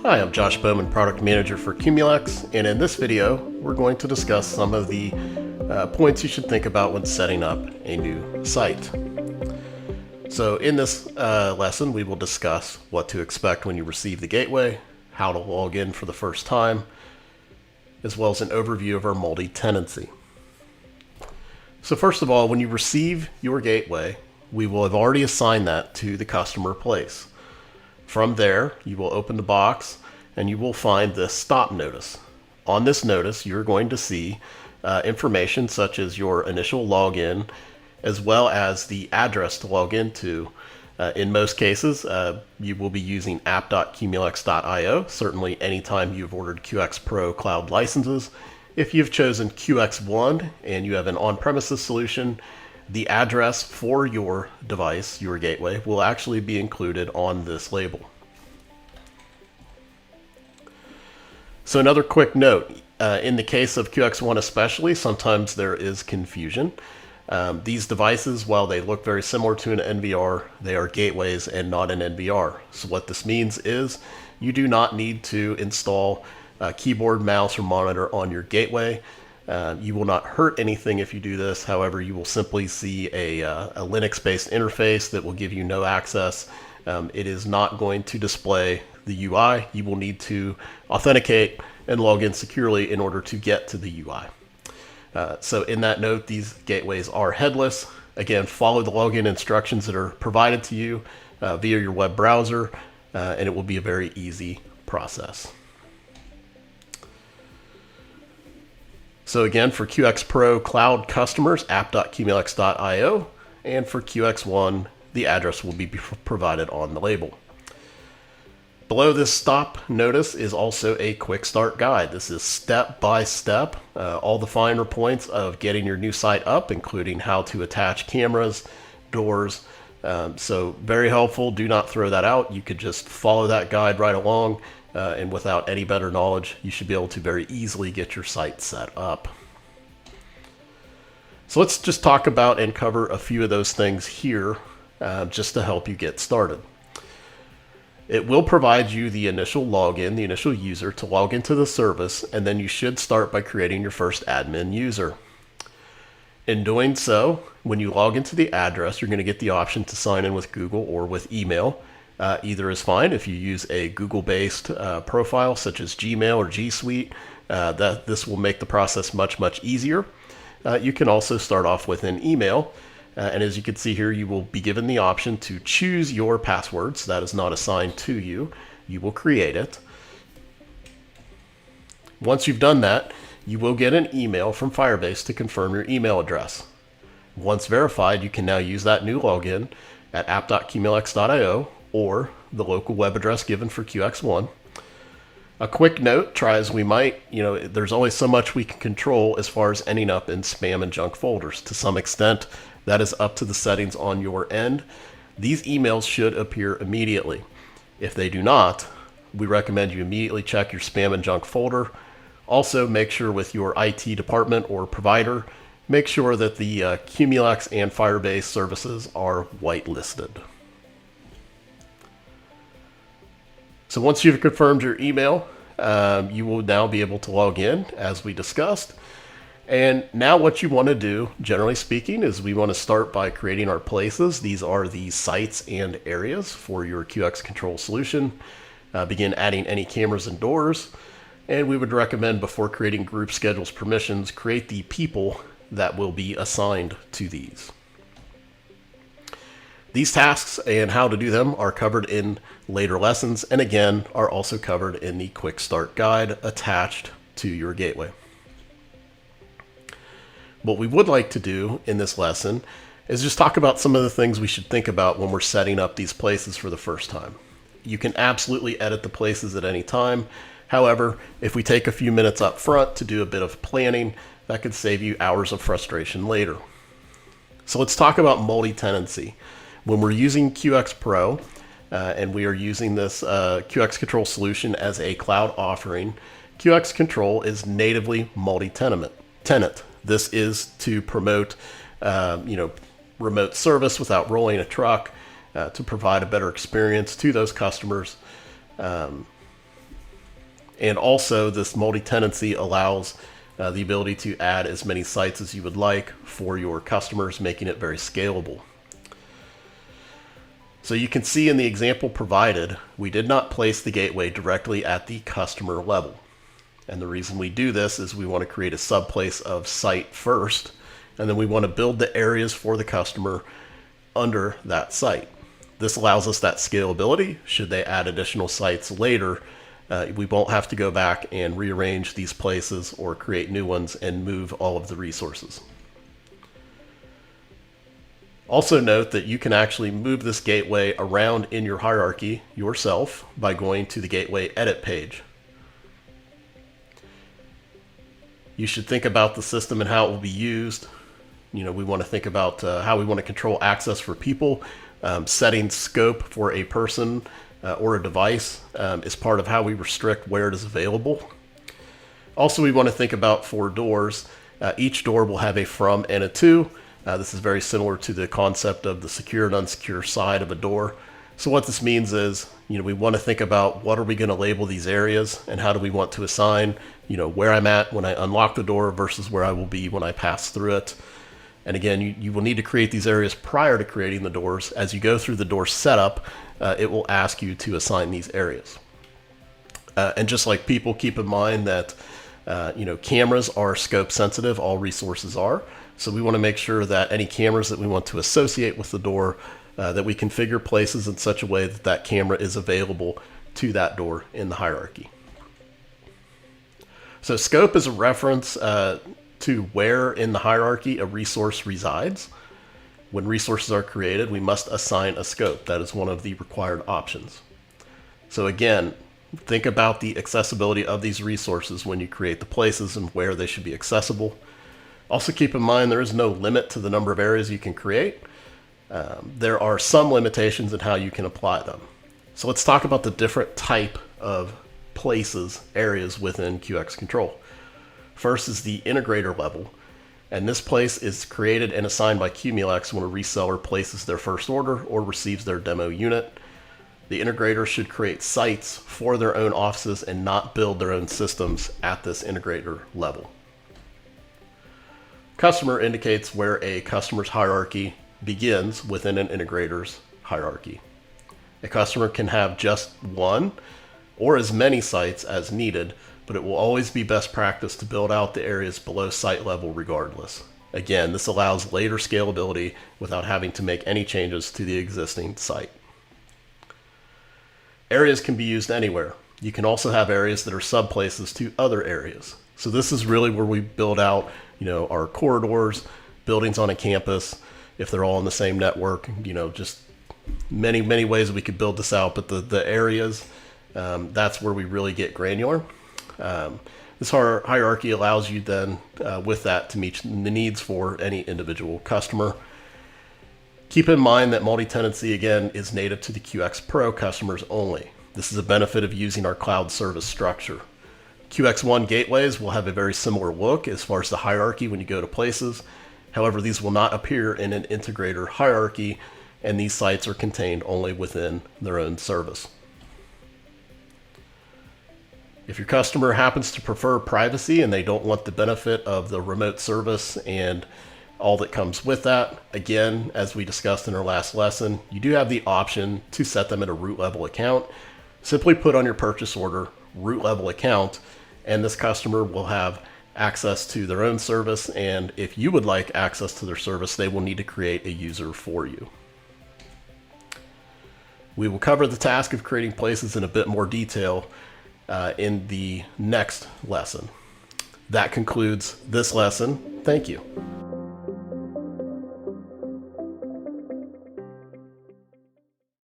Hi, I'm Josh Bowman, Product Manager for QxControl, and in this video, we're going to discuss some of the points you should think about when setting up a new site. So in this lesson, we will discuss what to expect when you receive the gateway, how to log in for the first time, as well as an overview of our multi-tenancy. So first of all, when you receive your gateway, we will have already assigned that to the customer place. From there, you will open the box and you will find this stop notice. On this notice, you're going to see information such as your initial login, as well as the address to log into. In most cases, you will be using app.qmux.io. Certainly, anytime you've ordered QX Pro cloud licenses. If you've chosen QX1 and you have an on-premises solution, the address for your device, your gateway, will actually be included on this label. So another quick note, in the case of QX1 especially, sometimes there is confusion. These devices, while they look very similar to an NVR, they are gateways and not an NVR. So what this means is you do not need to install a keyboard, mouse, or monitor on your gateway. You will not hurt anything if you do this. However, you will simply see a Linux-based interface that will give you no access. It is not going to display the UI. You will need to authenticate and log in securely in order to get to the UI. So in that note, these gateways are headless. Again, follow the login instructions that are provided to you via your web browser, and it will be a very easy process. So again, for QX Pro Cloud customers, app.qmux.io, and for QX1, the address will be provided on the label. Below this stop notice is also a quick start guide. This is step by step, all the finer points of getting your new site up, including how to attach cameras, doors. So very helpful. Do not throw that out. You could just follow that guide right along. And without any better knowledge, you should be able to very easily get your site set up. So let's just talk about and cover a few of those things here just to help you get started. It will provide you the initial login, the initial user to log into the service, and then you should start by creating your first admin user. In doing so, when you log into the address, you're going to get the option to sign in with Google or with email. Either is fine. If you use a Google-based profile such as Gmail or G Suite, this will make the process much easier. You can also start off with an email, and as you can see here, you will be given the option to choose your passwords. That is not assigned to you. You will create it. Once you've done that, you will get an email from Firebase to confirm your email address. Once verified, you can now use that new login at app.qmux.io or the local web address given for QX1. A quick note, try as we might, there's only so much we can control as far as ending up in spam and junk folders. To some extent, that is up to the settings on your end. These emails should appear immediately. If they do not, we recommend you immediately check your spam and junk folder. Also, make sure with your IT department or provider, make sure that the QMUX and Firebase services are whitelisted. So once you've confirmed your email, you will now be able to log in as we discussed. And now what you want to do, generally speaking, is we want to start by creating our places. These are the sites and areas for your QxControl solution. Begin adding any cameras and doors. And we would recommend before creating group schedules permissions, create the people that will be assigned to these. These tasks and how to do them are covered in later lessons, and again, are also covered in the quick start guide attached to your gateway. What we would like to do in this lesson is just talk about some of the things we should think about when we're setting up these places for the first time. You can absolutely edit the places at any time. However, if we take a few minutes up front to do a bit of planning, that could save you hours of frustration later. So let's talk about multi-tenancy. When we're using QX Pro and we are using this QxControl solution as a cloud offering, QxControl is natively multi-tenant. This is to promote remote service without rolling a truck, to provide a better experience to those customers. And also this multi-tenancy allows the ability to add as many sites as you would like for your customers, making it very scalable. So you can see in the example provided, we did not place the gateway directly at the customer level. And the reason we do this is we want to create a subplace of site first, and then we want to build the areas for the customer under that site. This allows us that scalability. Should they add additional sites later, we won't have to go back and rearrange these places or create new ones and move all of the resources. Also note that you can actually move this gateway around in your hierarchy yourself by going to the gateway edit page. You should think about the system and how it will be used. We want to think about how we want to control access for people. Setting scope for a person or a device is part of how we restrict where it is available. Also, we want to think about for doors. Each door will have a from and a to. This is very similar to the concept of the secure and unsecure side of a door. So what this means is, we want to think about what are we going to label these areas and how do we want to assign, where I'm at when I unlock the door versus where I will be when I pass through it. And again, you will need to create these areas prior to creating the doors. As you go through the door setup, it will ask you to assign these areas. And just like people, keep in mind that cameras are scope sensitive, all resources are. So we want to make sure that any cameras that we want to associate with the door, that we configure places in such a way that that camera is available to that door in the hierarchy. So scope is a reference to where in the hierarchy a resource resides. When resources are created, we must assign a scope. That is one of the required options. So again, think about the accessibility of these resources when you create the places and where they should be accessible. Also keep in mind there is no limit to the number of areas you can create. There are some limitations in how you can apply them. So let's talk about the different type of places, areas within QxControl. First is the integrator level, and this place is created and assigned by QMULEX when a reseller places their first order or receives their demo unit. The integrator should create sites for their own offices and not build their own systems at this integrator level. Customer indicates where a customer's hierarchy begins within an integrator's hierarchy. A customer can have just one or as many sites as needed, but it will always be best practice to build out the areas below site level regardless. Again, this allows later scalability without having to make any changes to the existing site. Areas can be used anywhere. You can also have areas that are subplaces to other areas. So this is really where we build out, our corridors, buildings on a campus, if they're all on the same network, just many, many ways we could build this out. But the areas, that's where we really get granular. This hierarchy allows you then, with that, to meet the needs for any individual customer. Keep in mind that multi-tenancy, again, is native to the QX Pro customers only. This is a benefit of using our cloud service structure. QX1 gateways will have a very similar look as far as the hierarchy when you go to places. However, these will not appear in an integrator hierarchy, and these sites are contained only within their own service. If your customer happens to prefer privacy and they don't want the benefit of the remote service and all that comes with that, again, as we discussed in our last lesson, you do have the option to set them at a root level account. Simply put on your purchase order, root level account, and this customer will have access to their own service. And if you would like access to their service, they will need to create a user for you. We will cover the task of creating places in a bit more detail in the next lesson. That concludes this lesson. Thank you.